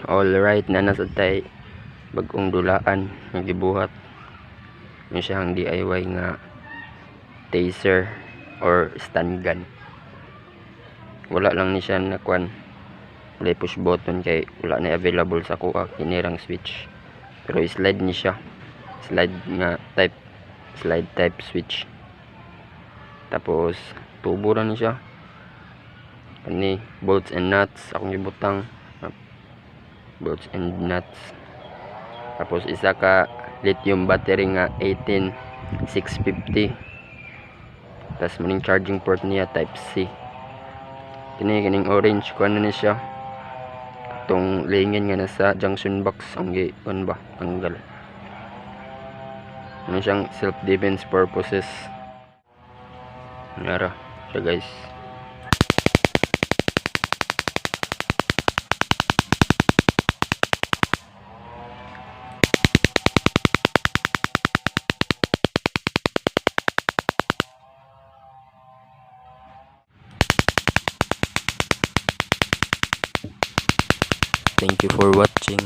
Alright, na nasa tay bagong dulaan nga gibuhat yung siyang DIY nga taser or stun gun. Wala lang ni siya na kwan, play push button kay wala na available sa kuha kinirang switch, pero slide ni siya, slide type switch. Tapos tubo ra ni siya ani bolts and nuts akong gibutang, bolts and nuts. Tapos isa ka lithium battery nga 18650. Tapos maning charging port niya type C. Kining orange kuan na ni siya, itong lingin nga nasa junction box ang gion ba tanggal. Ano siyang self defense purposes. Nara siya guys. Thank you for watching.